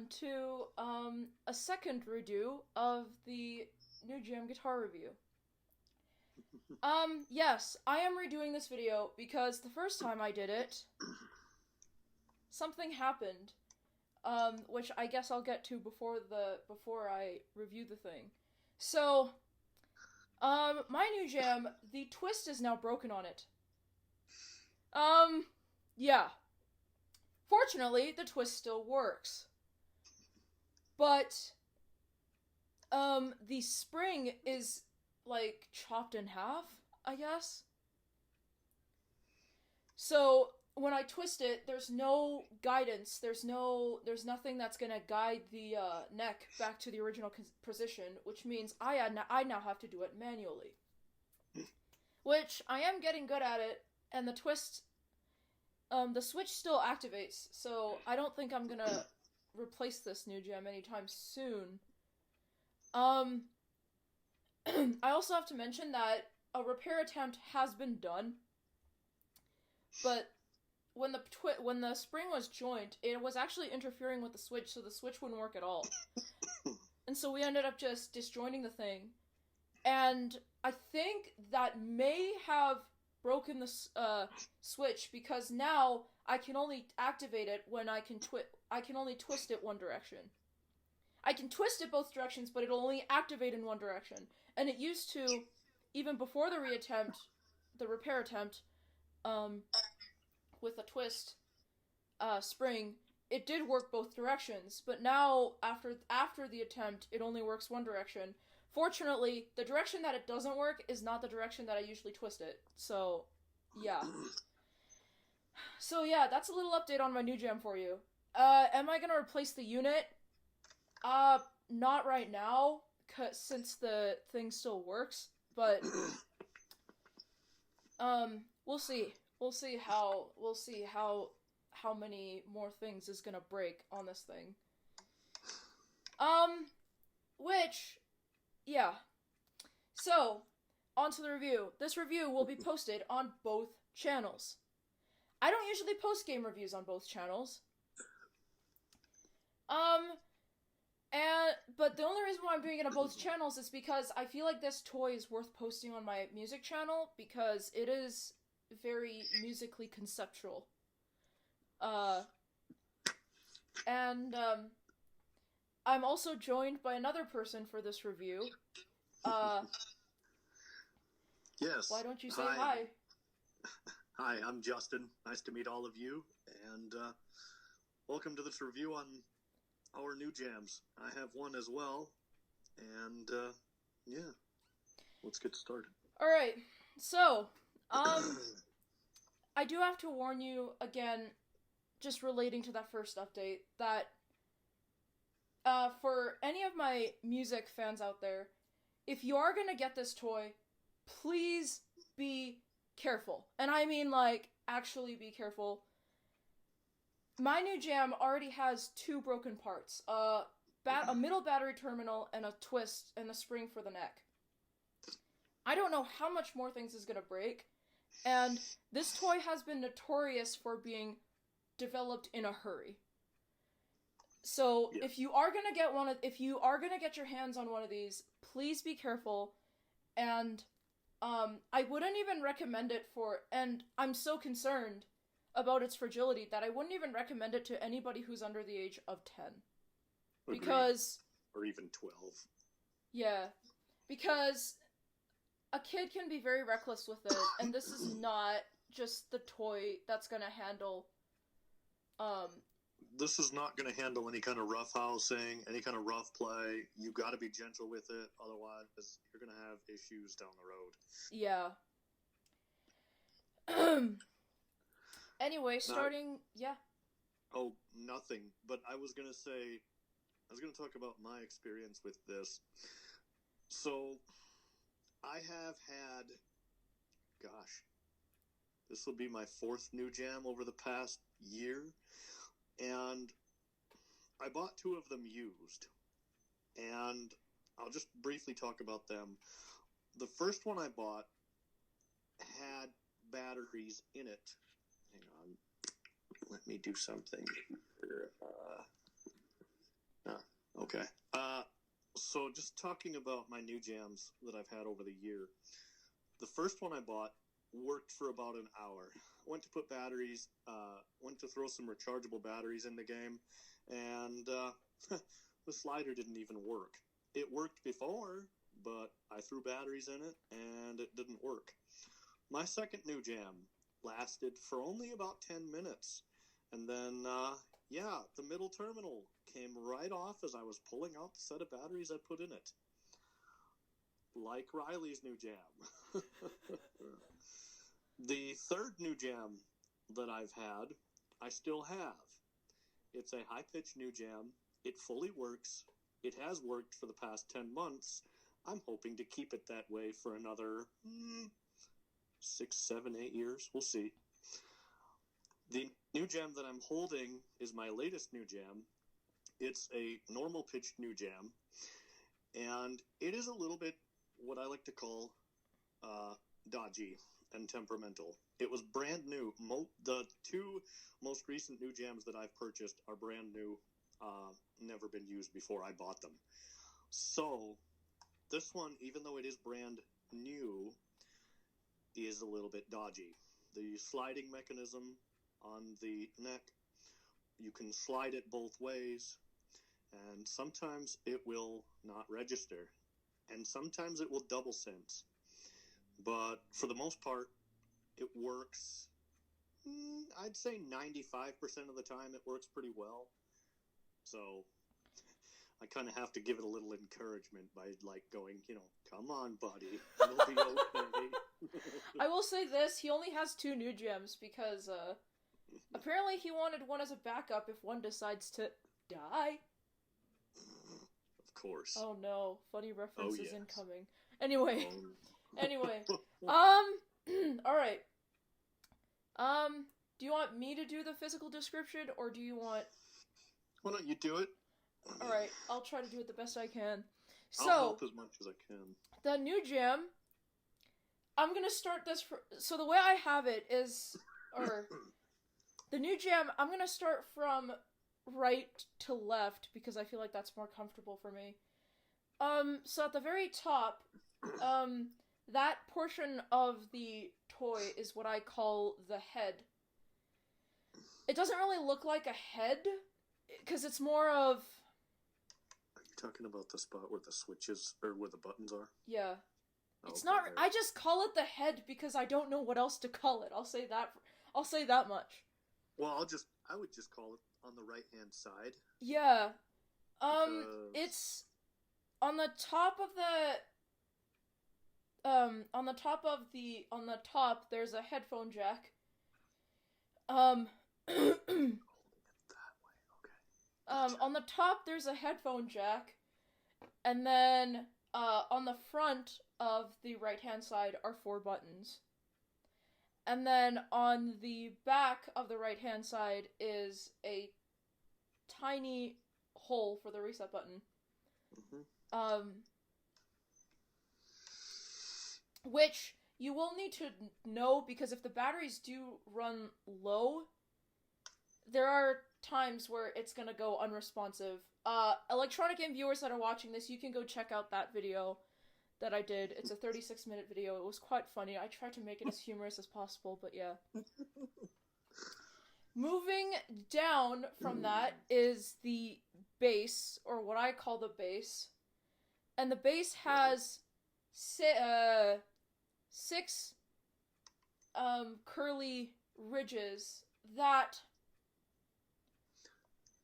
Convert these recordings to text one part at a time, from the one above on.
to a second redo of the NuJam guitar review. Yes, I am redoing this video because the first time I did it, something happened, which I guess I'll get to before I review the thing. So, my NuJam, the twist is now broken on it. Yeah. Fortunately, the twist still works. But, the spring is, like, chopped in half, I guess? So, when I twist it, there's no guidance, there's nothing that's gonna guide the, neck back to the original position, which means I now have to do it manually. Which, I am getting good at it, and the twist, the switch still activates, so I don't think I'm gonna replace this NuJam anytime soon. I also have to mention that a repair attempt has been done, but when the spring was joined, it was actually interfering with the switch, so the switch wouldn't work at all. And so we ended up just disjointing the thing, and I think that may have broken the switch, because now I can only activate it when I can only twist it one direction. I can twist it both directions, but it'll only activate in one direction. And it used to, even before the repair attempt, with a twist spring, it did work both directions. But now, after the attempt, it only works one direction. Fortunately, the direction that it doesn't work is not the direction that I usually twist it. So, yeah. So, yeah, that's a little update on my NuJam for you. Am I gonna replace the unit? Not right now, since the thing still works, but, we'll see. We'll see how many more things is gonna break on this thing. Which, yeah. So, on to the review. This review will be posted on both channels. I don't usually post game reviews on both channels. But the only reason why I'm doing it on both channels is because I feel like this toy is worth posting on my music channel, because it is very musically conceptual. I'm also joined by another person for this review. Yes. Why don't you say hi? Hi, I'm Justin. Nice to meet all of you, and welcome to this review on our NuJams. I have one as well, and yeah, let's get started. Alright, so, I do have to warn you again, just relating to that first update, that for any of my music fans out there, if you are gonna get this toy, please be careful. And I mean, like, actually be careful. My NuJam already has two broken parts. A middle battery terminal and a twist and a spring for the neck. I don't know how much more things is gonna break, and this toy has been notorious for being developed in a hurry. So, Yeah. if you are gonna get your hands on one of these, please be careful, and I wouldn't even recommend it and I'm so concerned about its fragility that I wouldn't even recommend it to anybody who's under the age of 10. Agreed. Because... Or even 12. Yeah. Because a kid can be very reckless with it, and this is not just the toy that's gonna handle, This is not going to handle any kind of rough housing, any kind of rough play. You got to be gentle with it, otherwise you're going to have issues down the road. Yeah. Anyway, yeah. Oh, nothing. But I was going to talk about my experience with this. So, I have had, this will be my fourth NuJam over the past year. And I bought two of them used, and I'll just briefly talk about them. The first one I bought had batteries in it. Hang on, let me do something here. Okay. So just talking about my NuJams that I've had over the year. The first one I bought worked for about an hour. Went to put batteries, went to throw some rechargeable batteries in the game, and the slider didn't even work. It worked before, but I threw batteries in it, and it didn't work. My second NuJam lasted for only about 10 minutes, and then, the middle terminal came right off as I was pulling out the set of batteries I put in it. Like Riley's NuJam. The third NuJam that I've had, I still have. It's a high-pitch NuJam. It fully works. It has worked for the past 10 months. I'm hoping to keep it that way for another 6, 7, 8 years. We'll see. The NuJam that I'm holding is my latest NuJam. It's a normal pitched NuJam, and it is a little bit what I like to call dodgy and temperamental. It was brand new. The two most recent NuJams that I've purchased are brand new, never been used before I bought them. So this one, even though it is brand new, is a little bit dodgy. The sliding mechanism on the neck, you can slide it both ways, and sometimes it will not register, and sometimes it will double sense. But for the most part, it works. I'd say 95% of the time it works pretty well. So I kind of have to give it a little encouragement by going, come on, buddy, it'll be okay. I will say this: he only has 2 NuJams because apparently he wanted one as a backup if one decides to die. Of course. Oh no, funny references yes. incoming. Anyway. All right. Do you want me to do the physical description, or do you want... Why don't you do it? All right, I'll try to do it the best I can. I'll help as much as I can. The NuJam, I'm gonna start this so the way I have it is, the NuJam, I'm gonna start from right to left because I feel like that's more comfortable for me. So at the very top, that portion of the toy is what I call the head. It doesn't really look like a head, because it's more of... Are you talking about the spot where the switches, or where the buttons are? Yeah. Oh, it's not... I just call it the head because I don't know what else to call it. I'll say that much. Well, I would just call it on the right-hand side. Yeah. It's... On the top, there's a headphone jack. On the top, there's a headphone jack. And then, on the front of the right-hand side are 4 buttons. And then on the back of the right-hand side is a tiny hole for the reset button. Mm-hmm. Which you will need to know, because if the batteries do run low, there are times where it's gonna go unresponsive. Electronic Game viewers that are watching this, you can go check out that video that I did. It's a 36-minute video. It was quite funny. I tried to make it as humorous as possible, but yeah. Moving down from that is the base, or what I call the base. And the base has 6 curly ridges that...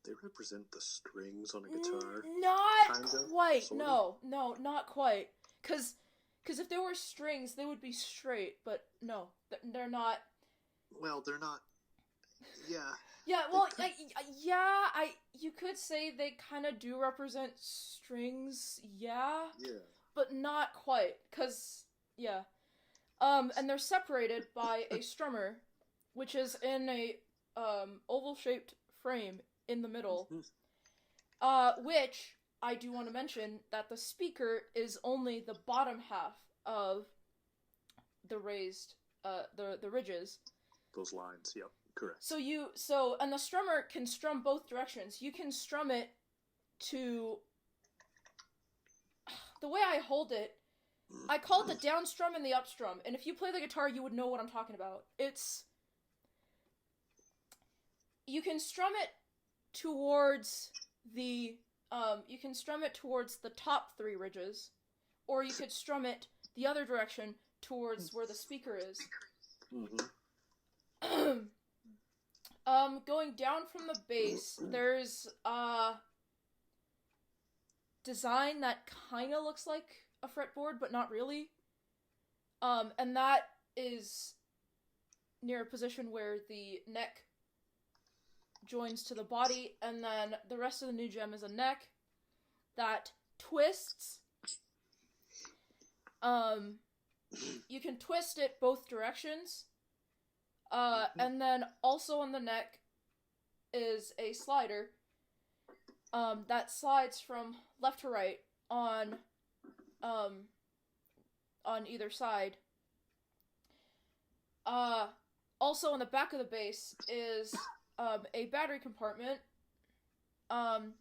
They represent the strings on a guitar. Not quite. Sort of? No, not quite. Because if there were strings, they would be straight, but no, they're not. Well, they're not. Yeah. Yeah, well, you could say they kind of do represent strings, yeah. Yeah. But not quite, because, yeah. And they're separated by a strummer, which is in a, oval-shaped frame in the middle. Which, I do want to mention, that the speaker is only the bottom half of the raised, the ridges. Those lines, yep, correct. And the strummer can strum both directions. You can strum it to... The way I hold it, I call it the down strum and the up strum, and if you play the guitar, you would know what I'm talking about. It's... You can strum it towards the... you can strum it towards the top 3 ridges, or you could strum it the other direction towards where the speaker is. Mm-hmm. Going down from the bass, there's a design that kind of looks like a fretboard, but not really. And that is near a position where the neck joins to the body, and then the rest of the NuJam is a neck that twists. You can twist it both directions. And then also on the neck is a slider that slides from left to right on either side. Also on the back of the bass is a battery compartment, and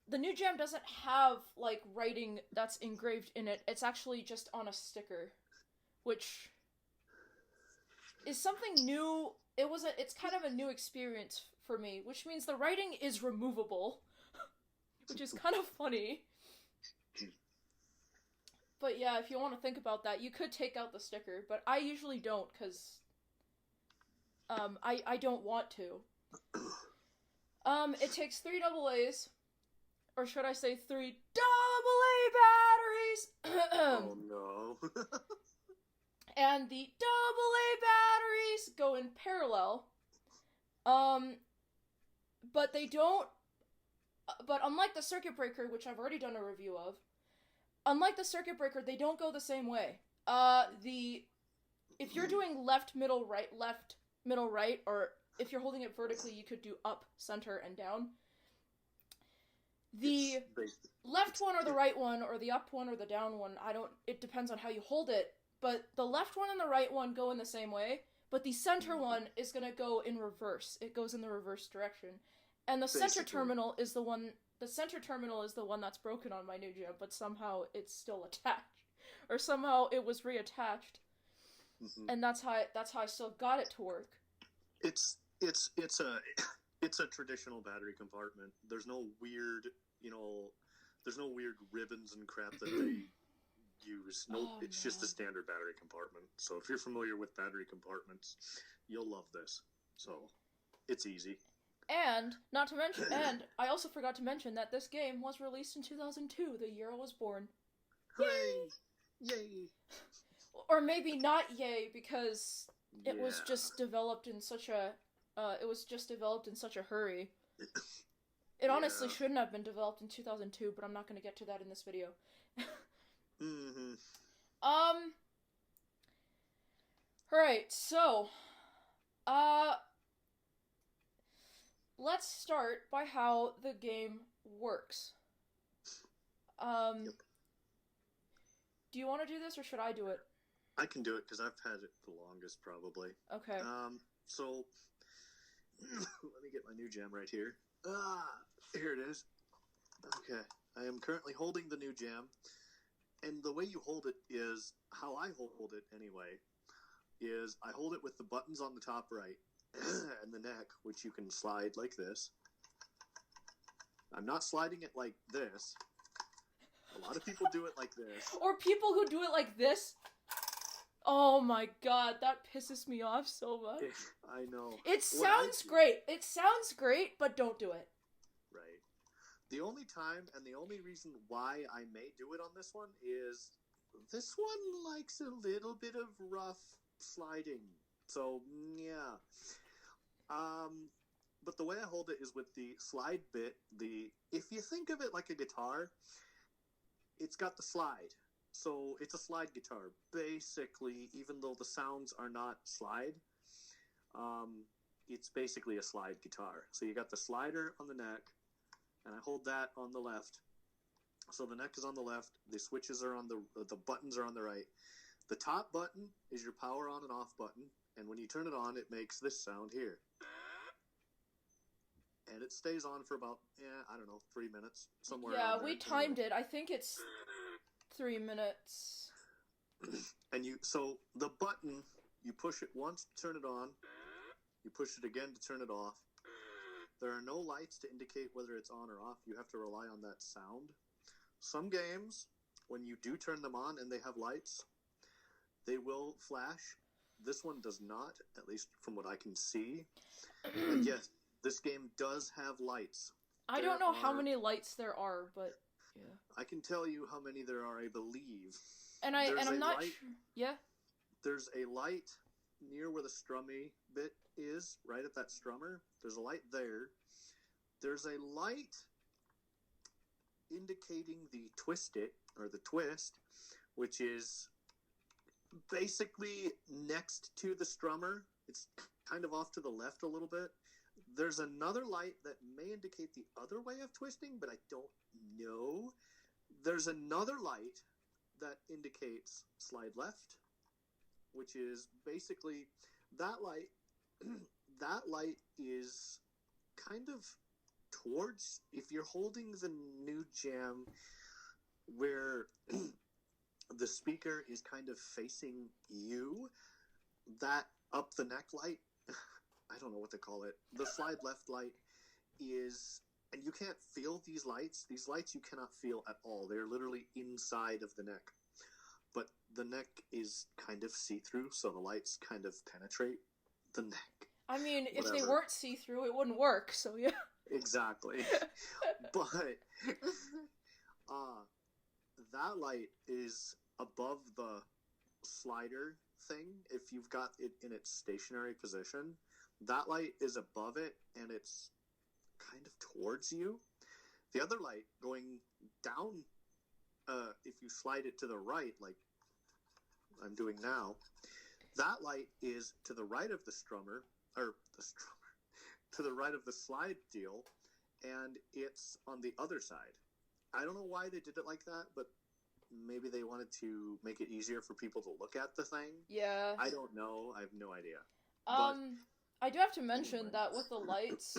the NuJam doesn't have like writing that's engraved in it. It's actually just on a sticker, which is something new. It's kind of a new experience for me, which means the writing is removable, which is kind of funny. But yeah, if you want to think about that, you could take out the sticker, but I usually don't, because I don't want to. It takes 3 AA's, or should I say 3 AA batteries? Oh no. And the AA batteries go in parallel. But they don't... But unlike the circuit breaker, which I've already done a review of, unlike the circuit breaker, they don't go the same way. If you're doing left, middle, right, or if you're holding it vertically, you could do up, center, and down. The left one or the right one, or the up one or the down one, it depends on how you hold it, but the left one and the right one go in the same way, but the center one is going to go in reverse. It goes in the reverse direction. And the center terminal is the one that's broken on my NuJam, but somehow it's still attached. Or somehow it was reattached. Mm-hmm. And that's how I still got it to work. It's a traditional battery compartment. There's no weird, there's no weird ribbons and crap that they use. It's just a standard battery compartment. So if you're familiar with battery compartments, you'll love this. So it's easy. And I also forgot to mention that this game was released in 2002, the year I was born. Hooray! Yay! Or maybe not yay, because it was just developed in such a hurry. It honestly shouldn't have been developed in 2002, but I'm not going to get to that in this video. Mm-hmm. Alright, so, let's start by how the game works. Yep. Do you want to do this, or should I do it? I can do it, because I've had it the longest, probably. Okay. So, let me get my NuJam right here. Here it is. Okay. I am currently holding the NuJam, and the way you hold it is, how I hold it anyway, is I hold it with the buttons on the top right, and the neck, which you can slide like this. I'm not sliding it like this. A lot of people do it like this. Or people who do it like this. Oh my god, that pisses me off so much. I know. It sounds great. It sounds great, but don't do it. Right. The only time and the only reason why I may do it on this one is this one likes a little bit of rough sliding. So, yeah. But the way I hold it is with the slide bit. If you think of it like a guitar, it's got the slide. So it's a slide guitar, basically, even though the sounds are not slide. It's basically a slide guitar. So you got the slider on the neck, and I hold that on the left. So the neck is on the left, the switches are on the buttons are on the right. The top button is your power on and off button, and when you turn it on, it makes this sound here. and it stays on for about, I don't know, 3 minutes, somewhere Yeah, around there. we timed it. I think it's 3 minutes. And so the button, you push it once to turn it on, you push it again to turn it off. There are no lights to indicate whether it's on or off. You have to rely on that sound. Some games, when you do turn them on and they have lights, they will flash. This one does not, at least from what I can see. And yes, this game does have lights. I don't know how many lights there are, but yeah. I can tell you how many there are, I believe. And I'm not sure. Yeah. There's a light near where the strummy bit is, right at that strummer. There's a light there. There's a light indicating the twist it, or the twist, which is basically next to the strummer. It's kind of off to the left a little bit. There's another light that may indicate the other way of twisting, but I don't know. There's another light that indicates slide left, which is basically that light. That light is kind of towards, if you're holding the NuJam where the speaker is kind of facing you, that up the neck light, I don't know what to call it, the slide left light is, and you can't feel these lights. These lights you cannot feel at all. They're literally inside of the neck. But the neck is kind of see-through, so the lights kind of penetrate the neck. I mean, Whatever. If they weren't see-through, it wouldn't work, so yeah. Exactly. But that light is above the slider thing. If you've got it in its stationary position, that light is above it, and it's kind of towards you. The other light going down, if you slide it to the right, like I'm doing now, that light is to the right of the strummer, to the right of the slide deal, and it's on the other side. I don't know why they did it like that, but maybe they wanted to make it easier for people to look at the thing. Yeah. I don't know. I have no idea. I do have to mention that with the lights,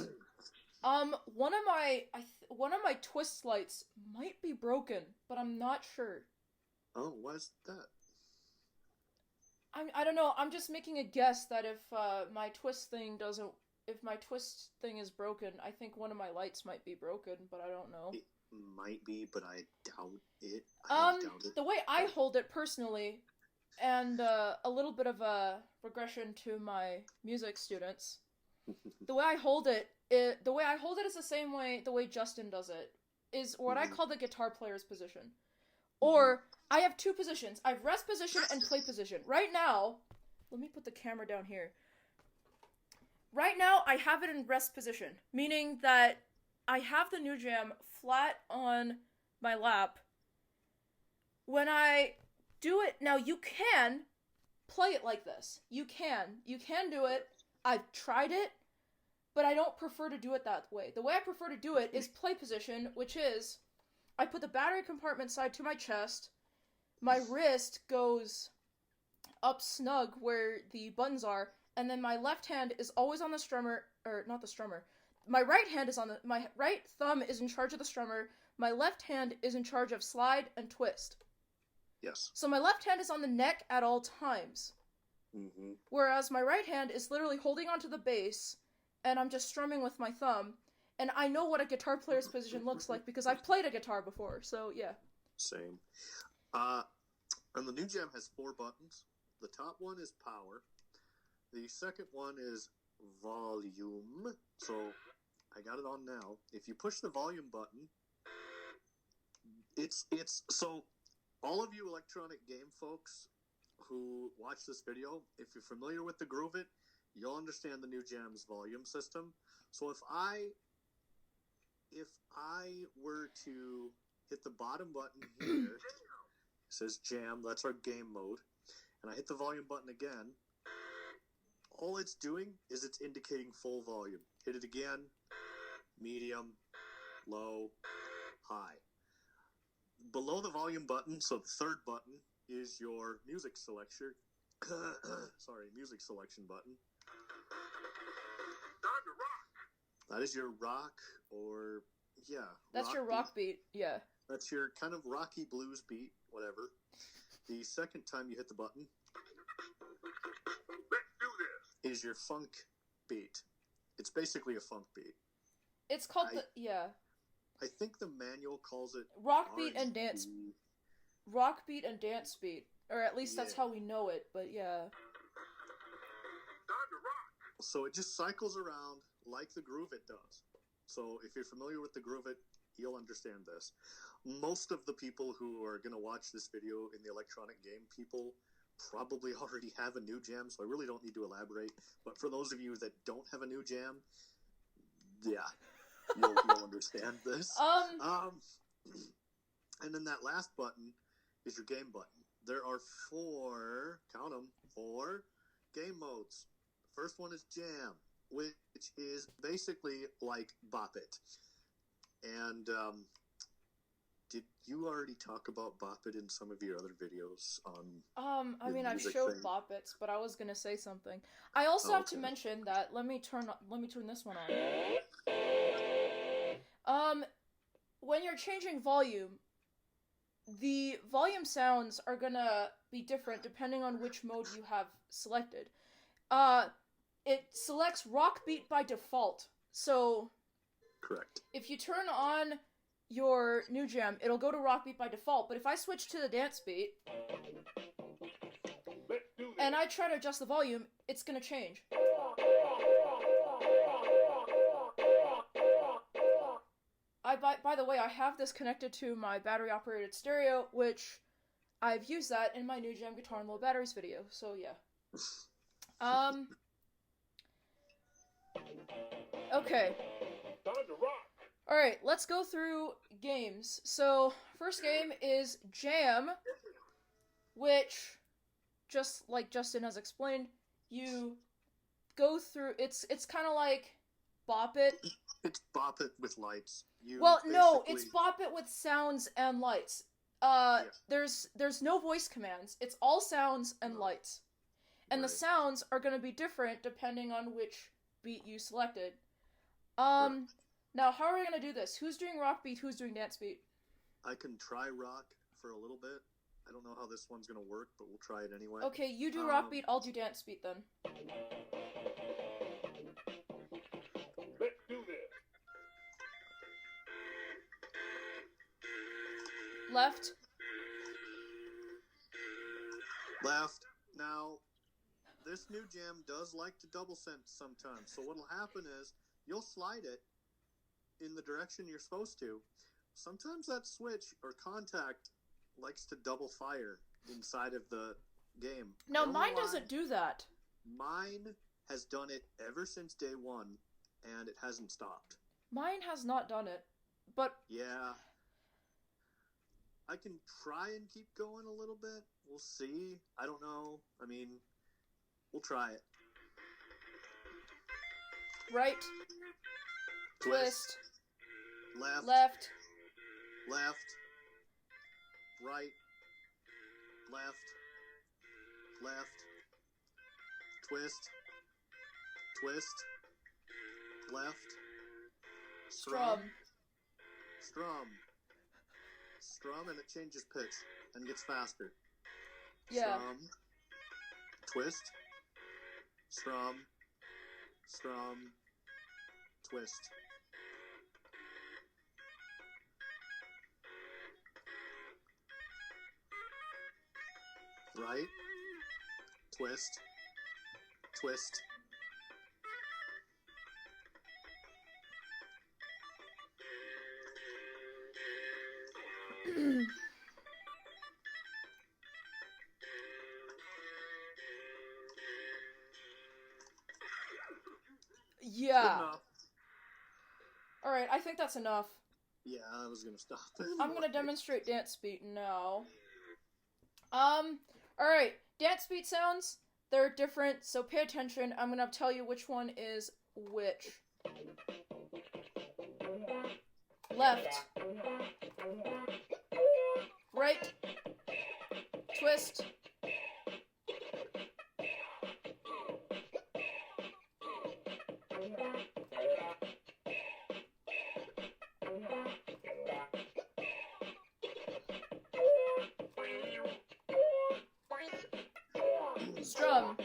one of my twist lights might be broken, but I'm not sure. Oh, why is that? I don't know. I'm just making a guess that if my twist thing is broken, I think one of my lights might be broken, but I don't know. It might be, but I doubt it. I doubt it. The way I hold it personally, and a little bit of a regression to my music students, the way I hold it is the same way the way Justin does it, is what I call the guitar player's position. Or I have two positions. I have rest position and play position. Right now, let me put the camera down here. Right now, I have it in rest position, meaning that I have the NuJam flat on my lap. When I do it, now you can play it like this. You can do it. I've tried it, but I don't prefer to do it that way. The way I prefer to do it is play position, which is I put the battery compartment side to my chest. My wrist goes up snug where the buttons are, and then my left hand is always on the strummer, or not the strummer. My right thumb is in charge of the strummer. My left hand is in charge of slide and twist. Yes. So my left hand is on the neck at all times. Mm-hmm. Whereas my right hand is literally holding onto the bass, and I'm just strumming with my thumb. And I know what a guitar player's position looks like because I've played a guitar before, so yeah. Same. And the NuJam has 4 buttons. The top one is power. The second one is volume. So I got it on now. If you push the volume button, it's so all of you electronic game folks who watch this video, if you're familiar with the Groove It, you'll understand the NuJam's volume system. So if I were to hit the bottom button here, it says jam, that's our game mode, and I hit the volume button again, all it's doing is it's indicating full volume. Hit it again, medium, low, high. Below the volume button, so the third button, is your music selection. Music selection button. That is your rock, or yeah, That's your rock beat. Yeah. That's your kind of rocky blues beat, whatever. The second time you hit the button, let's do this, is your funk beat. It's basically a funk beat. It's called I think the manual calls it rock beat and dance. Rock beat and dance beat, or at least that's how we know it. But yeah. So it just cycles around like the Groove It does. So if you're familiar with the Groove It, you'll understand this. Most of the people who are going to watch this video in the electronic game people probably already have a NuJam, so I really don't need to elaborate. But for those of you that don't have a NuJam, yeah, you'll understand this. And then that last button is your game button. There are 4, count them, 4 game modes. First one is Jam, which is basically like Bop It. And did you already talk about Bop It in some of your other videos on I mean, I've showed Bop It's, but I was gonna say something. I also have to mention that let me turn this one on. When you're changing volume, the volume sounds are gonna be different depending on which mode you have selected. It selects rock beat by default. So, correct. If you turn on your NuJam, it'll go to rock beat by default. But if I switch to the dance beat and I try to adjust the volume, it's gonna change. By the way, I have this connected to my battery-operated stereo, which I've used that in my NuJam Guitar and Low Batteries video. So yeah. Okay. Alright, let's go through games. So, first game is Jam, which, just like Justin has explained, you go through, it's kind of like Bop It. It's Bop It with lights. No, it's Bop It with sounds and lights. There's no voice commands. It's all sounds and lights. And the sounds are going to be different depending on which beat you selected. Now, how are we going to do this? Who's doing rock beat? Who's doing dance beat? I can try rock for a little bit. I don't know how this one's going to work, but we'll try it anyway. Okay, you do rock beat, I'll do dance beat then. Let's do this. Left. Left. Now, this NuJam does like to double sense sometimes. So what'll happen is you'll slide it in the direction you're supposed to. Sometimes that switch or contact likes to double fire inside of the game. No, mine doesn't do that. Mine has done it ever since day one, and it hasn't stopped. Mine has not done it, but... Yeah. I can try and keep going a little bit. We'll see. I don't know. I mean, we'll try it. Right. Twist. Left. Left. Left. Right. Left. Left. Twist. Twist. Left. Strum. Strum. Strum, and it changes pitch and gets faster. Yeah. Strum. Twist. Strum. Strum. Twist. Right. Twist. Twist. Yeah. Alright, I think that's enough. Yeah, I was gonna stop. I'm gonna demonstrate dance beat now. Alright, dance beat sounds, they're different, so pay attention. I'm gonna tell you which one is which. Left. Right. Twist. Strum.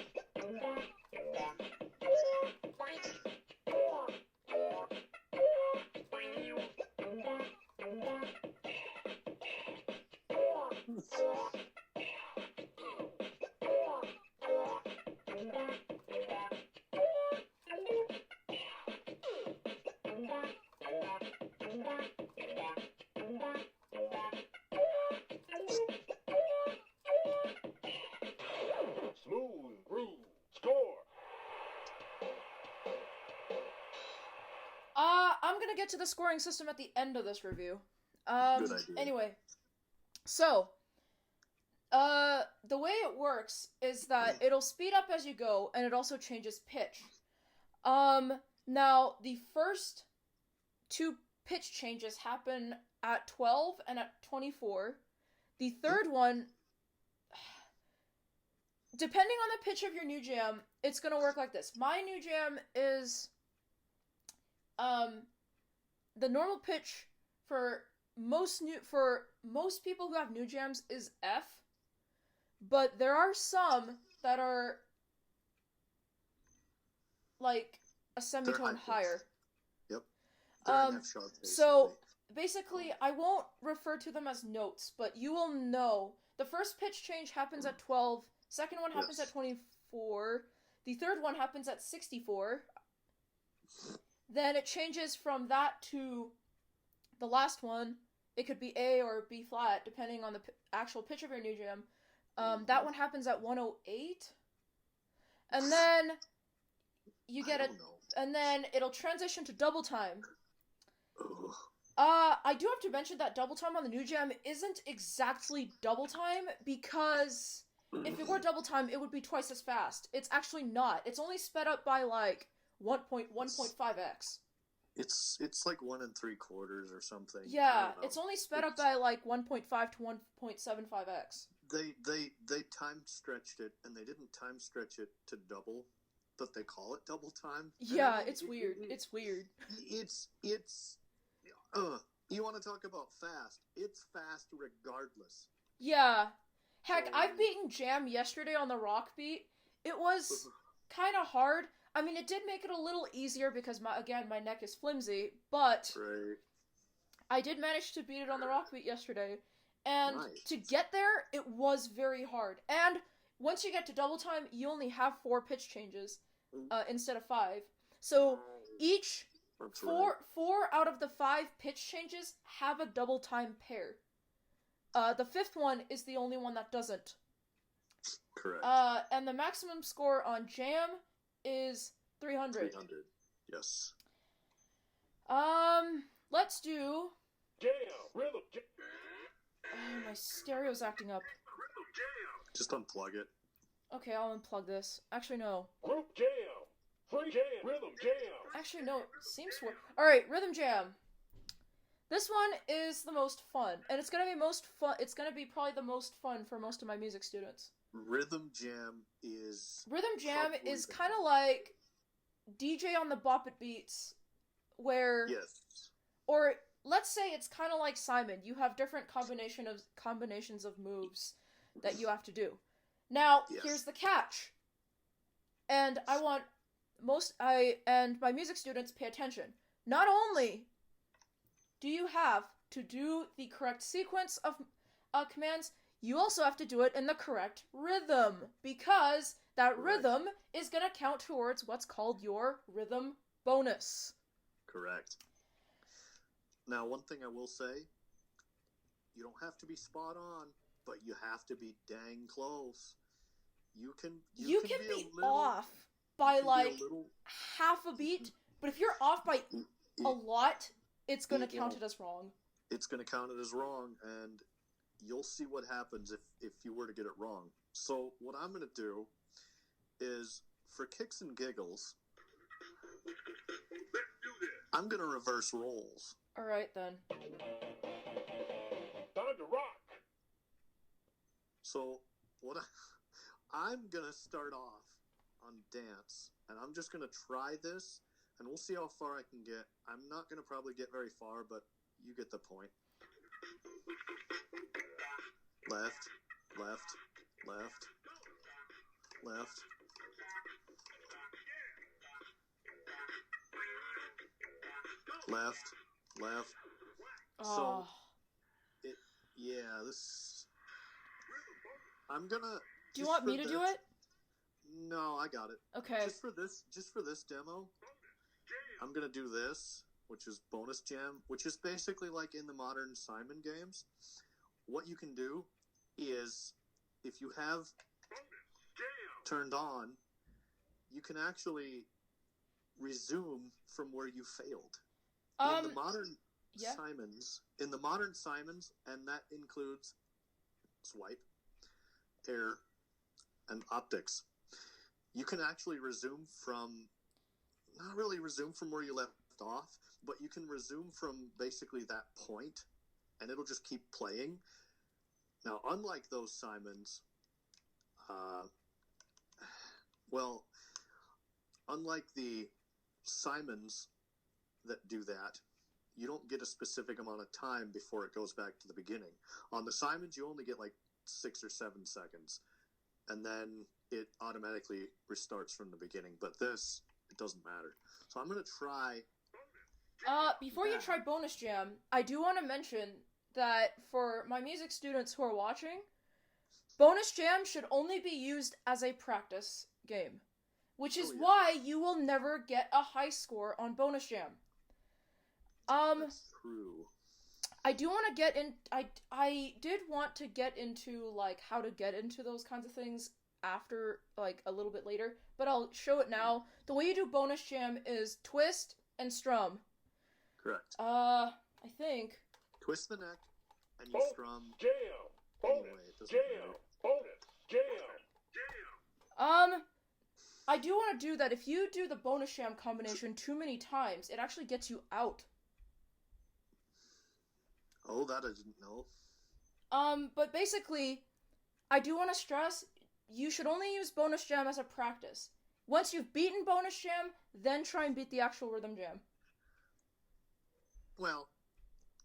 Smooth groove score. I'm gonna get to the scoring system at the end of this review. Good idea. Anyway, so, the way it works is that it'll speed up as you go, and it also changes pitch. Now, the first two pitch changes happen at 12 and at 24. The third one, depending on the pitch of your NuJam, it's gonna work like this. My NuJam is, the normal pitch for most people who have NuJams is F, but there are some that are like a semitone higher. Yep. They're sharp, So basically, I won't refer to them as notes, but you will know the first pitch change happens at 12, second one happens at 24, the third one happens at 64. Then it changes from that to the last one. It could be A or B flat, depending on the actual pitch of your NuJam. That one happens at 108. And then you get it, and then it'll transition to double time. I do have to mention that double time on the NuJam isn't exactly double time, because if it were double time, it would be twice as fast. It's actually not. It's only sped up by like 1.5x. It's like 1 3/4 or something. Yeah, it's only sped up by like 1.5 to 1.75x. They time stretched it, and they didn't time stretch it to double, but they call it double time. Yeah, it's weird. It's weird. You want to talk about fast? It's fast regardless. Yeah. Heck, I've beaten Jam yesterday on the rock beat. It was kind of hard. I mean, it did make it a little easier because, my neck is flimsy, but I did manage to beat it on the rock beat yesterday. And to get there, it was very hard. And once you get to double time, you only have 4 pitch changes instead of 5. So each four out of the 5 pitch changes have a double time pair. The 5th one is the only one that doesn't. Correct. And the maximum score on Jam is 300. 300. Yes. Let's do. Jam, rhythm, jam. Oh, my stereo's acting up. Just unplug it. Okay, I'll unplug this. Actually, no. Group jam. Free jam. Rhythm jam. Actually, no. It seems to work. Alright, Rhythm Jam. This one is the most fun. And it's gonna be it's gonna be probably the most fun for most of my music students. Rhythm Jam is kind of like DJ on the Bop It Beats, where... Yes. Or... Let's say it's kind of like Simon. You have different combinations of moves that you have to do. Now, here's the catch. And I want my music students pay attention. Not only do you have to do the correct sequence of commands, you also have to do it in the correct rhythm, because that rhythm is going to count towards what's called your rhythm bonus. Correct. Now, one thing I will say, you don't have to be spot on, but you have to be dang close. You can be off by like half a beat, but if you're off by a lot, it's going to count it as wrong. It's going to count it as wrong, and you'll see what happens if you were to get it wrong. So what I'm going to do is, for kicks and giggles, I'm going to reverse roles. Alright, then. Time to rock. So, I'm going to start off on dance, and I'm just going to try this, and we'll see how far I can get. I'm not going to probably get very far, but you get the point. Left, left, left, left. Left, left. So, Oh. yeah, this. I'm gonna. Do you want me to do it? No, I got it. Okay. Just for this demo, I'm gonna do this, which is bonus jam, which is basically like in the modern Simon games. What you can do is, if you have turned on, you can actually resume from where you failed. In the modern Simons, and that includes swipe, air, and optics, you can actually resume from, not really resume from where you left off, but you can resume from basically that point, and it'll just keep playing. Now, unlike those Simons, unlike the Simons that do that, you don't get a specific amount of time before it goes back to the beginning. On the Simons, you only get like 6 or 7 seconds, and then it automatically restarts from the beginning. But this, it doesn't matter. So I'm going to try... Before you try bonus jam, I do want to mention that for my music students who are watching, bonus jam should only be used as a practice game, which is why you will never get a high score on bonus jam. That's true. I do want to get in. I did want to get into like how to get into those kinds of things after, like, a little bit later, but I'll show it now. The way you do bonus jam is twist and strum. Correct. I think. Twist the neck and you strum. Jam. Bonus. Anyway, it doesn't Jam. matter. Bonus. Jam. I do want to do that. If you do the bonus jam combination too many times, it actually gets you out. Oh, that I didn't know. But basically, I do want to stress, you should only use bonus jam as a practice. Once you've beaten bonus jam, then try and beat the actual rhythm jam. Well,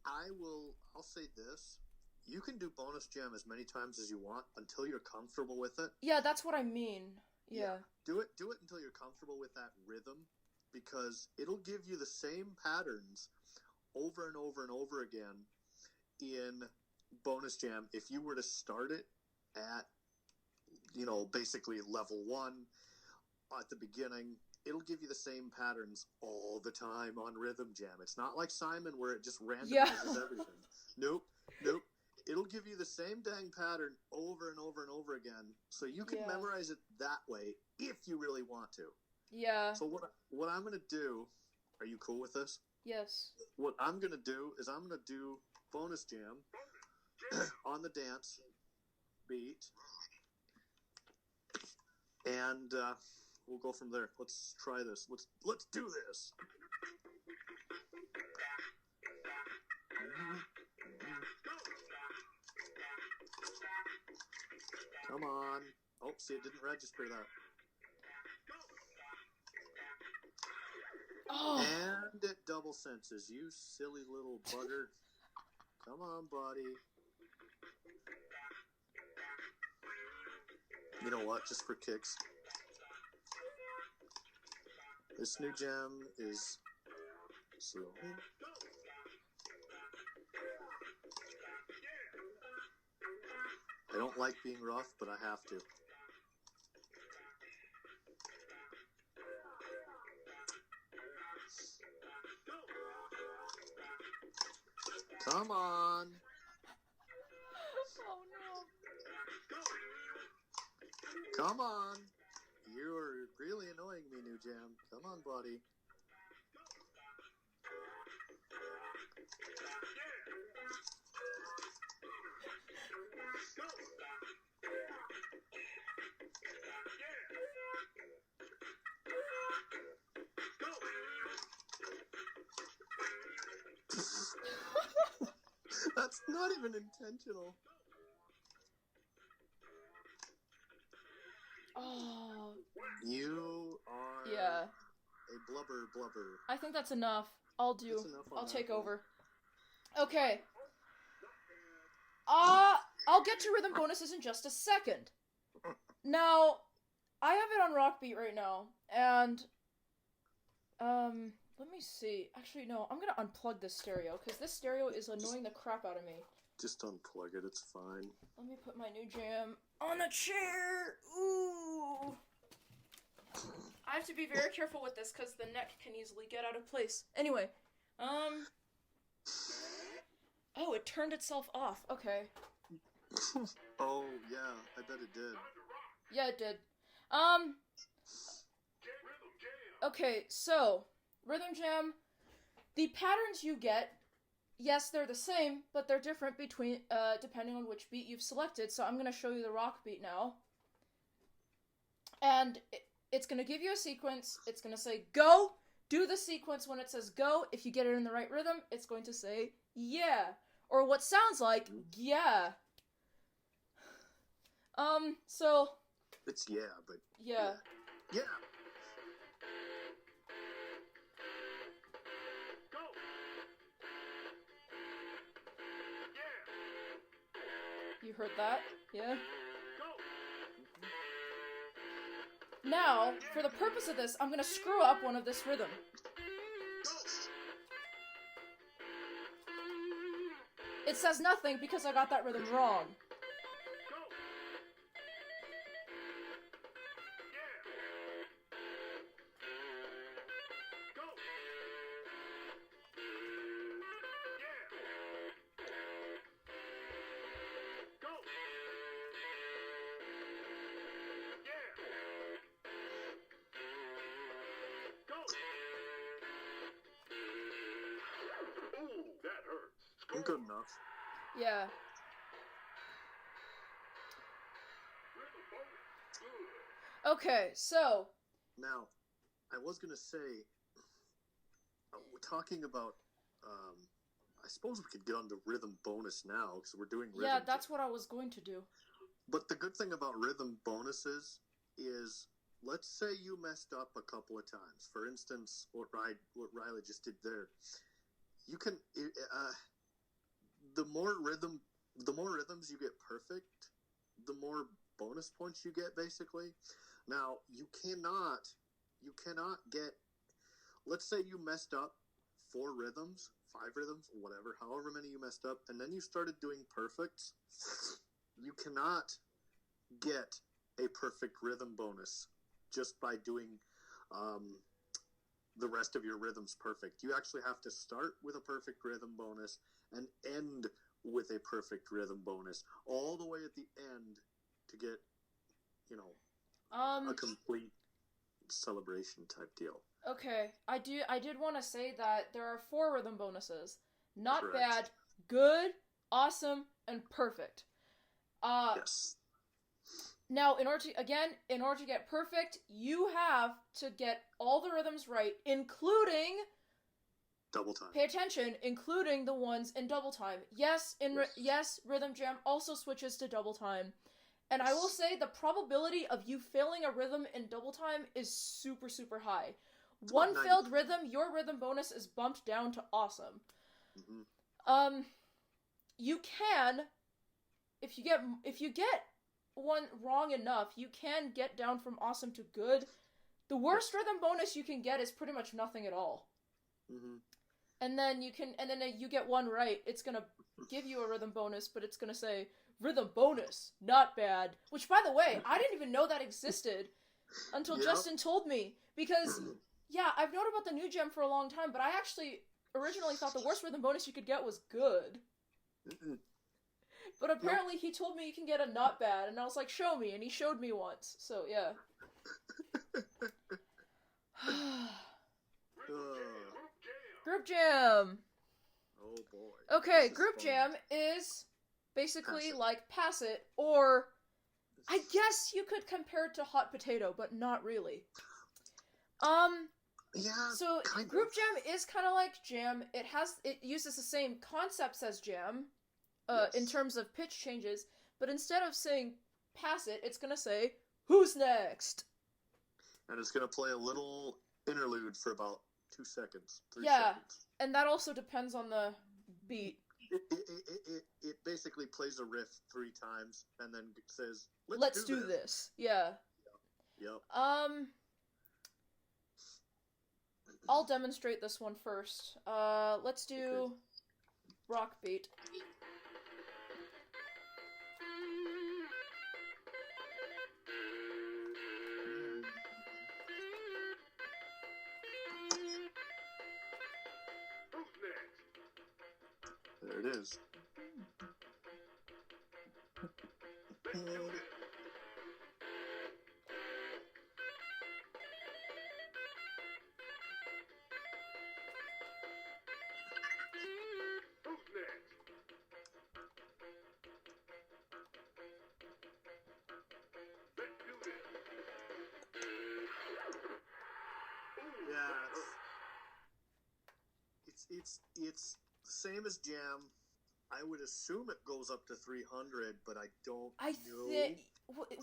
I'll say this. You can do bonus jam as many times as you want until you're comfortable with it. Yeah, that's what I mean. Yeah. Do it until you're comfortable with that rhythm, because it'll give you the same patterns over and over and over again in bonus jam. If you were to start it at, basically level 1 at the beginning, it'll give you the same patterns all the time on rhythm jam. It's not like Simon where it just randomizes everything. Nope. It'll give you the same dang pattern over and over and over again, so you can memorize it that way if you really want to. Yeah. So what I'm going to do, are you cool with this? Yes. What I'm going to do is I'm going to do bonus jam on the dance beat, and we'll go from there. Let's try this. Let's do this. Come on. Oh, see, it didn't register that. Oh. And it double senses. You silly little bugger. Come on, buddy. You know what? Just for kicks. This NuJam is slow. I don't like being rough, but I have to. Come on. Oh no. Come on. You're really annoying me, NuJam. Come on, buddy. That's not even intentional. Oh. You are a blubber. I think that's enough. I'll take over. Okay. I'll get to rhythm bonuses in just a second. Now, I have it on rock beat right now, and let me see. Actually, no, I'm gonna unplug this stereo because this stereo is annoying the crap out of me. Just unplug it. It's fine. Let me put my NuJam on a chair. Ooh. I have to be very careful with this because the neck can easily get out of place. Anyway, oh, it turned itself off. Okay. Oh yeah, I bet it did. Yeah, it did. Okay, so Rhythm Jam, the patterns you get, yes, they're the same, but they're different between depending on which beat you've selected. So I'm gonna show you the rock beat now, and it's gonna give you a sequence. It's gonna say go. Do the sequence when it says go. If you get it in the right rhythm, it's going to say yeah, or what sounds like yeah. So It's yeah, but yeah. yeah. Go. Yeah. You heard that? Yeah. Go. Now, for the purpose of this, I'm gonna screw up one of this rhythm. It says nothing because I got that rhythm wrong. Go. Yeah. Go. Yeah. Go. Yeah. Go. Ooh, that hurts. I'm good enough. Yeah. Okay, so Now, I was gonna say, we're talking about. I suppose we could get on to rhythm bonus now because we're doing rhythm. yeah, that's what I was going to do. But the good thing about rhythm bonuses is, let's say you messed up a couple of times. For instance, what Riley just did there. You can the more rhythms you get perfect, the more bonus points you get. Basically, now you cannot get. Let's say you messed up 4 rhythms, 5 rhythms, whatever, however many you messed up, and then you started doing perfects. You cannot get a perfect rhythm bonus just by doing the rest of your rhythms perfect. You actually have to start with a perfect rhythm bonus and end with a perfect rhythm bonus all the way at the end to get, a complete celebration type deal. Okay, I did want to say that there are 4 rhythm bonuses. Not Correct. bad, good, awesome, and perfect. Yes. Now, in order to get perfect, you have to get all the rhythms right, including, Double time. pay attention, including the ones in double time. Yes, Rhythm Jam also switches to double time. And I will say the probability of you failing a rhythm in double time is super, super high. It's One about failed rhythm, your rhythm bonus is bumped down to awesome. Mm-hmm. You can, if you get one wrong enough, you can get down from awesome to good. The worst rhythm bonus you can get is pretty much nothing at all. Mm-hmm. And then you get one right, it's gonna give you a rhythm bonus, but it's gonna say rhythm bonus, not bad. Which, by the way, I didn't even know that existed until Yep. Justin told me. Because, yeah, I've known about the NuJam for a long time, but I actually originally thought the worst rhythm bonus you could get was good. Mm-mm. But apparently he told me you can get a not bad, and I was like, show me, and he showed me once. So, yeah. Group Jam! Oh boy. Okay, This is Group fun. Jam is basically Pass it. like Pass It, or I guess you could compare it to Hot Potato, but not really. Yeah. So kind Group of. Jam is kind of like Jam. It uses the same concepts as Jam, in Yes. terms of pitch changes, but instead of saying Pass It, it's gonna say Who's next? And it's gonna play a little interlude for about 2 seconds, 3 Yeah. seconds. And that also depends on the beat. It basically plays a riff 3 times and then says, Let's do this. Yeah. Yep. I'll demonstrate this one first. Let's do rock beat. Who's next? There it is. Let's do this. Who's next? Let's do this. Yeah, it's the same as Jam. I would assume it goes up to 300, but I don't know.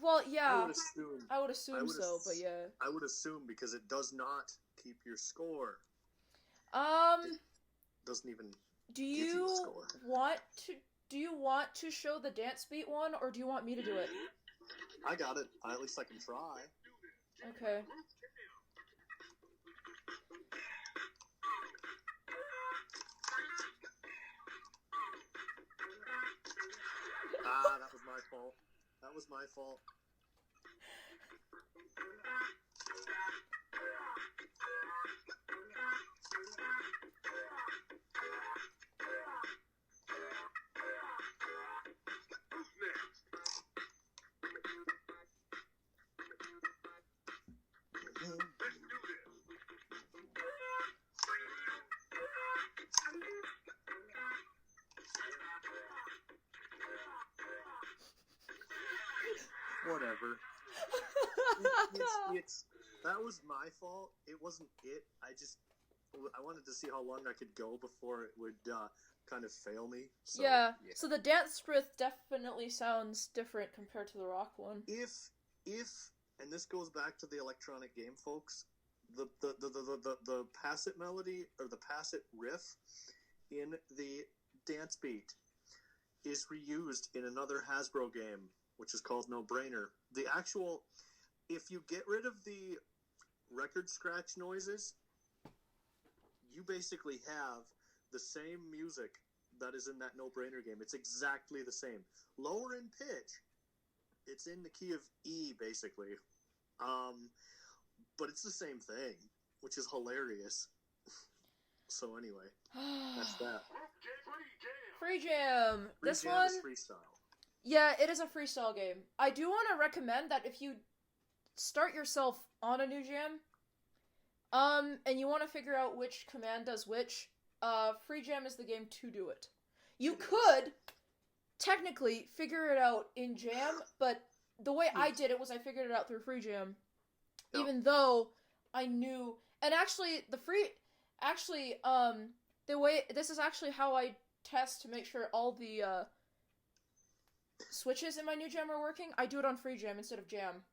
Well, yeah. I would assume. I would assume so, but yeah. I would assume because it does not keep your score. It doesn't even do give you a you score. do you want to show the dance beat one, or do you want me to do it? I got it. At least I can try. Okay. That was my fault. That was my fault. Who's next? Let's do this. Whatever. That was my fault. It wasn't it. I wanted to see how long I could go before it would kind of fail me. So, yeah. So the dance riff definitely sounds different compared to the rock one. If and this goes back to the electronic game folks, the pass it melody or the pass it riff in the dance beat is reused in another Hasbro game, which is called No Brainer. The actual, if you get rid of the record scratch noises, you basically have the same music that is in that No Brainer game. It's exactly the same. Lower in pitch, it's in the key of E, basically. But it's the same thing, which is hilarious. So anyway, that's that. Free Jam! This Jam one... is freestyle. Yeah, it is a freestyle game. I do want to recommend that if you start yourself on a NuJam, and you want to figure out which command does which, Free Jam is the game to do it. You could technically figure it out in Jam, but the way I did it was I figured it out through Free Jam. Yep. Even though I knew, and actually the way this is actually how I test to make sure all the switches in my NuJam are working. I do it on Free Jam instead of Jam.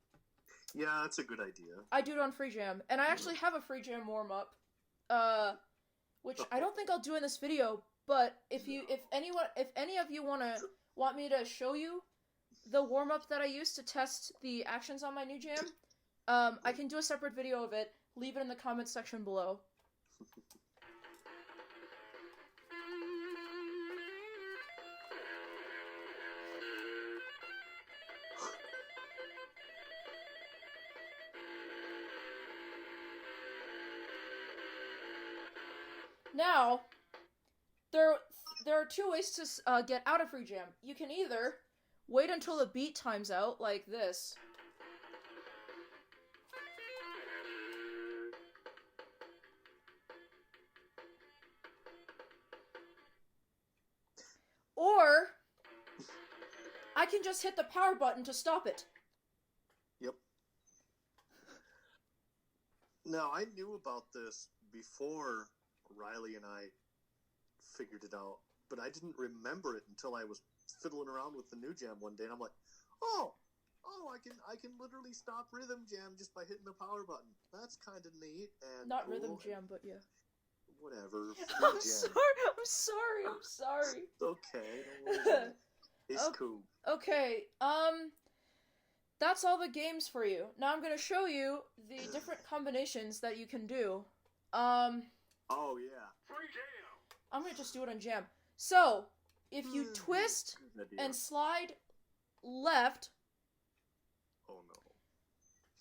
Yeah, that's a good idea. I do it on Free Jam, and I actually have a Free Jam warm up, which I don't think I'll do in this video. But if any of you want me to show you the warm up that I use to test the actions on my NuJam, I can do a separate video of it. Leave it in the comments section below. Now, there are two ways to get out of Free Jam. You can either wait until the beat times out, like this. Or, I can just hit the power button to stop it. Yep. Now, I knew about this before Riley and I figured it out, but I didn't remember it until I was fiddling around with the NuJam one day, and I'm like, oh, I can literally stop Rhythm Jam just by hitting the power button. That's kind of neat and Not cool. Rhythm Jam, but yeah. Whatever. I'm sorry. It's okay. Don't worry about it. It's cool. Okay, that's all the games for you. Now I'm gonna show you the different combinations that you can do. Oh yeah. Free jam. I'm gonna just do it on Jam. So, if you twist Good idea. and slide left, Oh no.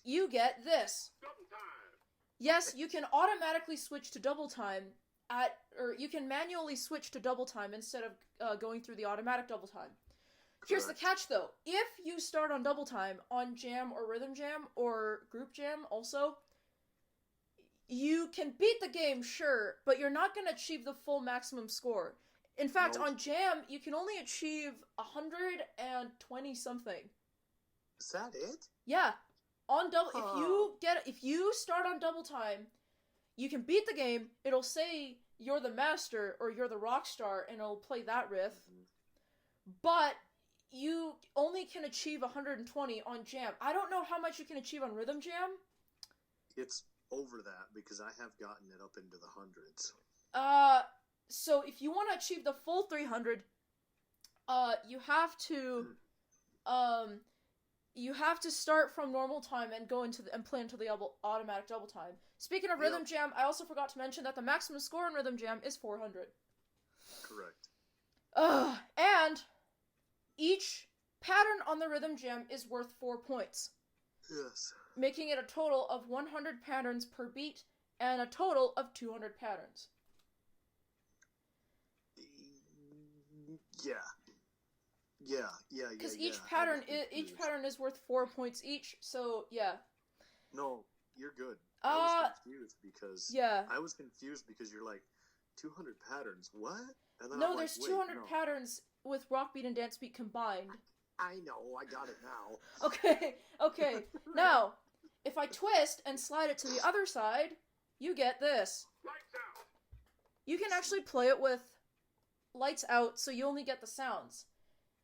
you get this. Double time. Yes, you can automatically switch to double time or you can manually switch to double time instead of going through the automatic double time. Here's the Correct. catch though. If you start on double time on Jam or Rhythm Jam or Group Jam also, you can beat the game, sure, but you're not going to achieve the full maximum score. In fact, Nope. on Jam, you can only achieve 120 something. Is that it? Yeah. On double Huh. if you start on double time, you can beat the game, it'll say you're the master or you're the rock star and it'll play that riff. But you only can achieve 120 on Jam. I don't know how much you can achieve on Rhythm Jam. It's over that because I have gotten it up into the hundreds. So if you want to achieve the full 300, you have to start from normal time and go into and play into the automatic double time. Speaking of Rhythm Yep. Jam, I also forgot to mention that the maximum score in Rhythm Jam is 400. Correct. And each pattern on the Rhythm Jam is worth 4 points, Yes. making it a total of 100 patterns per beat and a total of 200 patterns. Yeah. Yeah. Yeah. Because yeah, each I pattern was each confused. pattern is worth 4 points each. So yeah, No, you're good. I was confused because yeah. I was confused because you're like 200 patterns. What? And then No, I'm like, there's wait, 200 no. patterns with rock beat and dance beat combined. I know. I got it now. Okay. Now, if I twist and slide it to the other side, you get this. Lights out. You can actually play it with lights out, so you only get the sounds.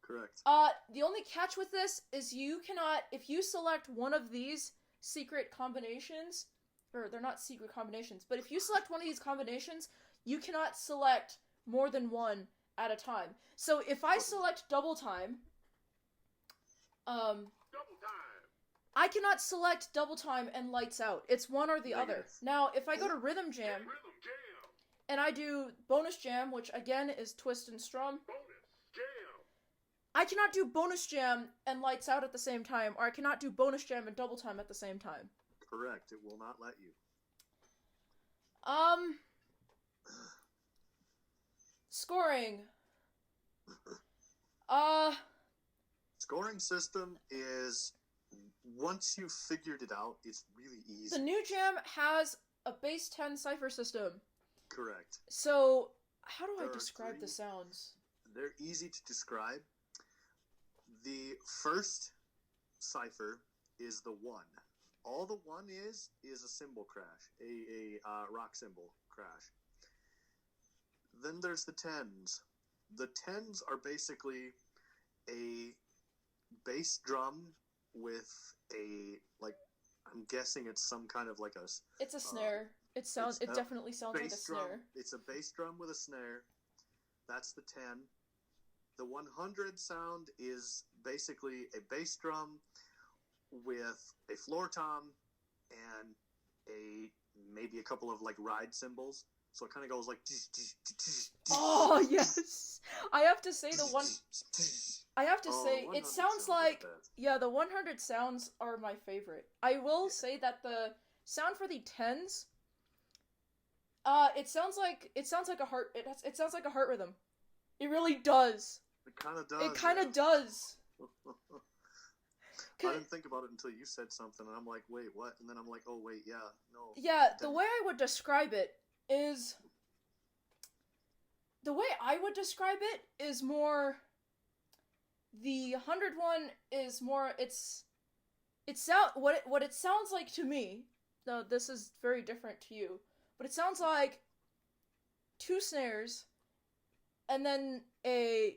Correct. The only catch with this is you cannot, if you select one of these secret combinations, or they're not secret combinations, but if you select one of these combinations, you cannot select more than one at a time. So if I select double time, Double time. I cannot select double time and lights out. It's one or the other. Negative. Now, if I go to Rhythm Jam Rhythm jam. and I do bonus jam, which again is twist and strum, Bonus jam. I cannot do bonus jam and lights out at the same time, or I cannot do bonus jam and double time at the same time. Correct. It will not let you. Scoring. Scoring system is once you've figured it out, it's really easy. The NuJam has a base 10 cipher system. Correct. So, how do There I are describe the three- sounds? They're easy to describe. The first cipher is the 1. All the 1 is a cymbal crash, a rock cymbal crash. Then there's the 10s. The 10s are basically a bass drum with a, like, I'm guessing it's some kind of like a It's a snare. It definitely sounds like a bass drum. snare. It's a bass drum with a snare. That's the 10. The 100 sound is basically a bass drum with a floor tom and maybe a couple of like ride cymbals. So it kind of goes like. Oh yes, I have to say the one. I have to Oh, say 100 it sounds sounds like that. yeah, the 100 sounds are my favorite. I will say that the sound for the 10s, it sounds like a heart. It sounds like a heart rhythm. It really does. It kind of does. It kind of yeah. does. I didn't think about it until you said something, and I'm like, wait, what? And then I'm like, oh, wait, yeah, no. Yeah, the way I would describe it is more the 100 one is more what it sounds like to me. Now this is very different to you, but it sounds like 2 snares and then a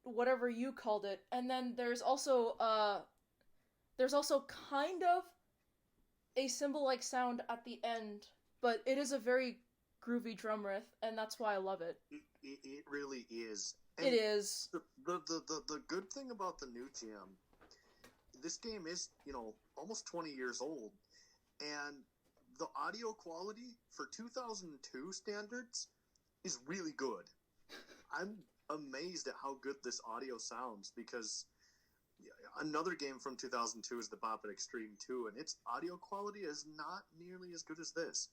whatever you called it, and then there's also kind of a cymbal like sound at the end, but it is a very groovy drum riff, and that's why I love it. It really is. And It is. the good thing about the NuJam, this game is, almost 20 years old, and the audio quality for 2002 standards is really good. I'm amazed at how good this audio sounds, because another game from 2002 is the Bop It Extreme 2, and its audio quality is not nearly as good as this.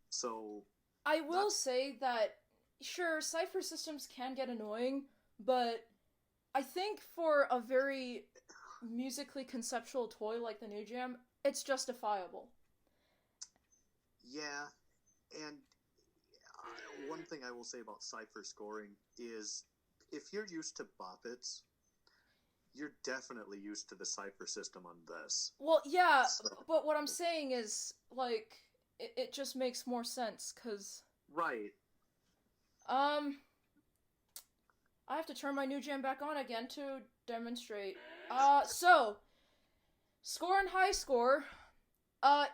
So I will say that, sure, Cypher systems can get annoying, but I think for a very musically conceptual toy like the NuJam, it's justifiable. yeah, and one thing I will say about Cypher scoring is, if you're used to Bop Its, you're definitely used to the Cypher system on this. Well, yeah, but what I'm saying is, like, it just makes more sense, because... Right. I have to turn my NuJam back on again to demonstrate. So, score and high score.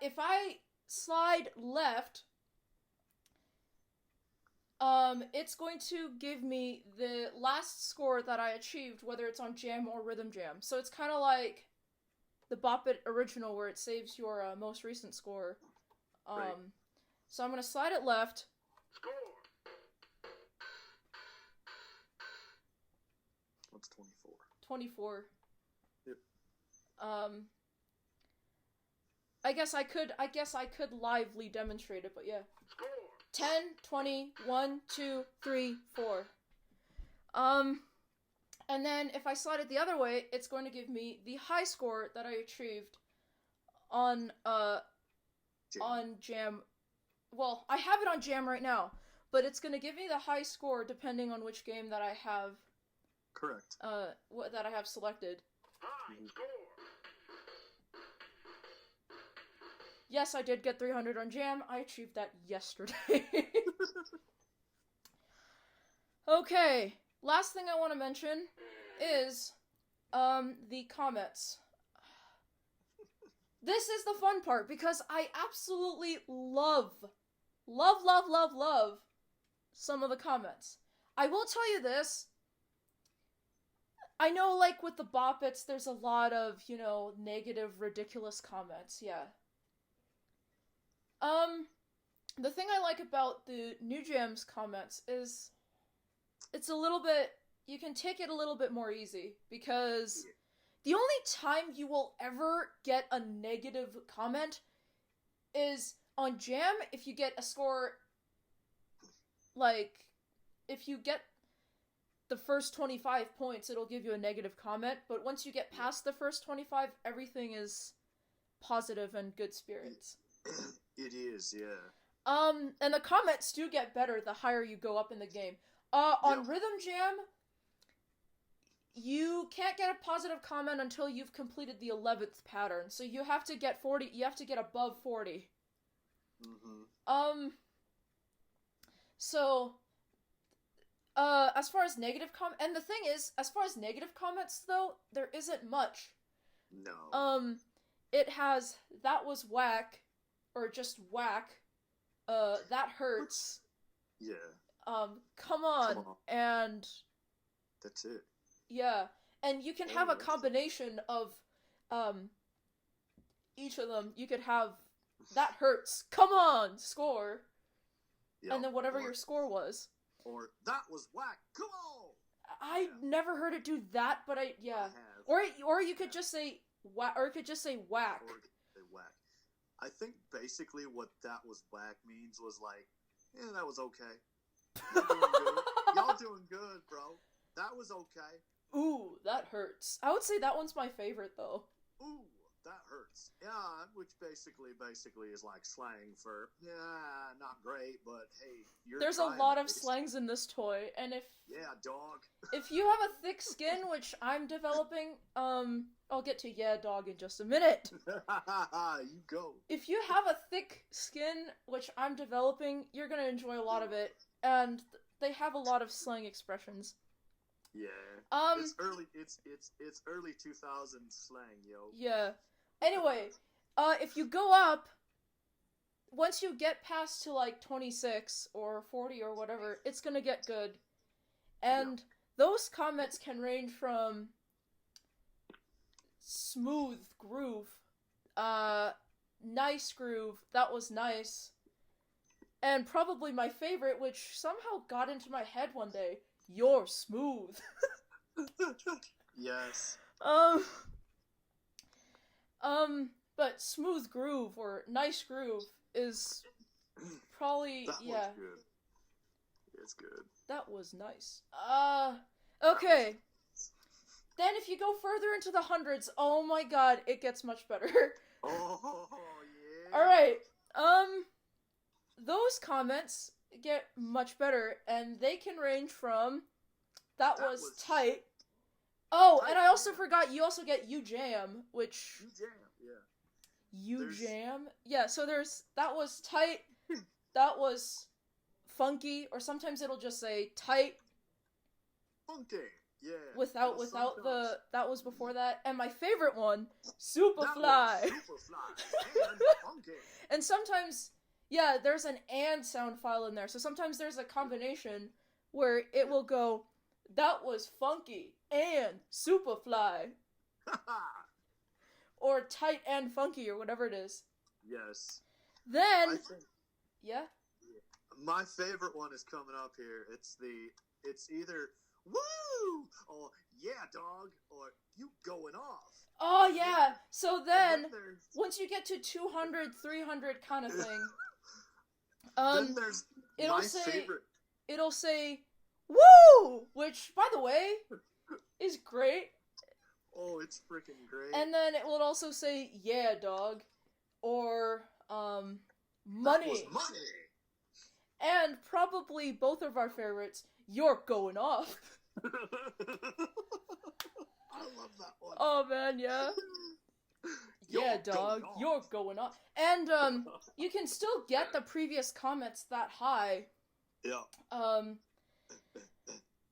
If I slide left, it's going to give me the last score that I achieved, whether it's on Jam or Rhythm Jam. So it's kind of like the Bop It original, where it saves your most recent score. Right. So I'm gonna slide it left. Score. What's 24? 24. Yep. I guess I could lively demonstrate it, but yeah. Score. 10, 20, 1, 2, 3, 4. And then if I slide it the other way, it's going to give me the high score that I achieved on Jam. Well, I have it on Jam right now, but it's going to give me the high score depending on which game that I have Correct. that I have selected. High score. Yes, I did get 300 on Jam. I achieved that yesterday. Okay, last thing I want to mention is the comments. This is the fun part, because I absolutely love some of the comments. I will tell you this. I know, like, with the Bop Its, there's a lot of, negative, ridiculous comments, yeah. The thing I like about the NuJam's comments is it's a little bit, you can take it a little bit more easy, because the only time you will ever get a negative comment is on Jam. If you get a score, like, if you get the first 25 points, it'll give you a negative comment, but once you get past the first 25, everything is positive and good spirits. It is, yeah. And the comments do get better the higher you go up in the game. On Rhythm Jam, you can't get a positive comment until you've completed the 11th pattern, so you have to get 40, you have to get above 40. Mm-hmm. So, as far as negative and the thing is, as far as negative comments, though, there isn't much. No. It has, that was whack, or just whack, that hurts. Yeah. Come on. And that's it. yeah, and you can have a combination of, each of them. You could have, that hurts, come on, score, and then whatever your score was. Or, that was whack, come on! I never heard it do that, but I have. Or you could just say, whack, or it could just say whack. Or say whack. I think basically what that was whack means was like, yeah, that was okay. Y'all doing good. Y'all doing good, bro. That was okay. Ooh, that hurts. I would say that one's my favorite, though. Ooh, that hurts. Yeah, which basically is like slang for, yeah, not great, but hey, you're There's a lot of slangs in this toy, and yeah, dog. if you have a thick skin, which I'm developing, I'll get to yeah, dog in just a minute. You go. If you have a thick skin, which I'm developing, you're gonna enjoy a lot of it, and they have a lot of slang expressions. Yeah. It's early 2000s slang, yo. Yeah. Anyway, if you go up, once you get past to like 26 or 40 or whatever, it's gonna get good. And those comments can range from smooth groove, nice groove, that was nice, and probably my favorite, which somehow got into my head one day, you're smooth. Yes. But smooth groove or nice groove is probably, That yeah, was good. It's good. that was nice. Okay. Then if you go further into the hundreds, oh my god, it gets much better. Oh, yeah. Alright, those comments get much better, and they can range from, that was tight. Oh, and I also forgot, you also get NuJam, which... NuJam? Yeah, so there's, that was tight, that was funky, or sometimes it'll just say tight, Funky. Yeah. without the, that was before that, and my favorite one, super That fly. was super fly. And funky. And sometimes, yeah, there's an and sound file in there, so sometimes there's a combination where it will go, that was funky and super fly, or tight and funky, or whatever it is. Yes. Then, I think yeah? my favorite one is coming up here. It's either woo or yeah dog or you going off. Oh, yeah! So then, And there's, once you get to 200, 300 kind of thing, then there's it'll my say- favorite. it'll say, woo! Which, by the way, is great. Oh, it's freaking great. And then it will also say, yeah, dog. Or, That money. was money. And probably both of our favorites, you're going off. I love that one. Oh, man, yeah. You're Yeah, dog, going off. you're going off. And, you can still get the previous comments that high. Yeah.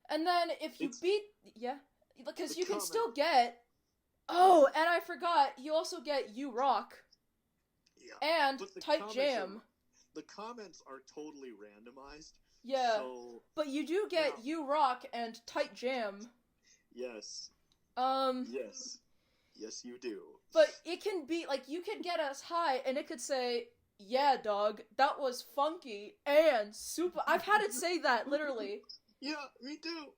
And then if you It's- beat, yeah, because the you can comment- still get, oh, and I forgot, you also get you rock Yeah. and But the tight comments jam. The comments are totally randomized. Yeah, So but you do get Yeah. you rock and tight jam. yes, Yes, you do. but it can be, like, you could get us high, and it could say, yeah, dog, that was funky and super, I've had it say that, literally. Yeah, me too.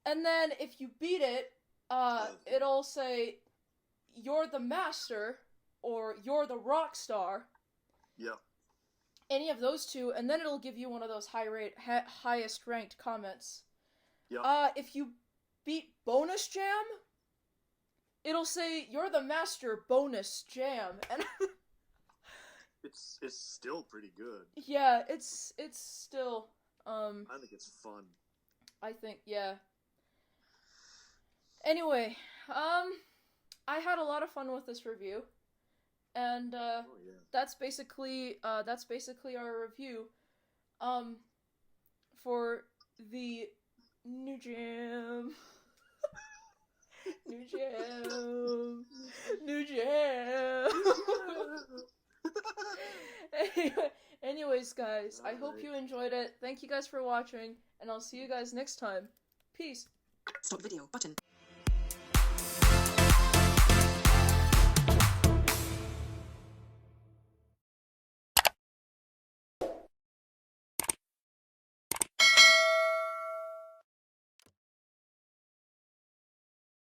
And then if you beat it, it'll say, you're the master, or you're the rock star, Yeah. any of those two, and then it'll give you one of those highest ranked comments. Yeah. If you beat bonus jam, it'll say, you're the master bonus jam, and It's still pretty good. yeah, it's still, I think it's fun. I think, yeah. Anyway, I had a lot of fun with this review, and, Oh yeah. that's basically our review, for the NuJam. NuJam. Anyways, guys, I hope Alright. you enjoyed it. Thank you guys for watching, and I'll see you guys next time. Peace. Stop video button.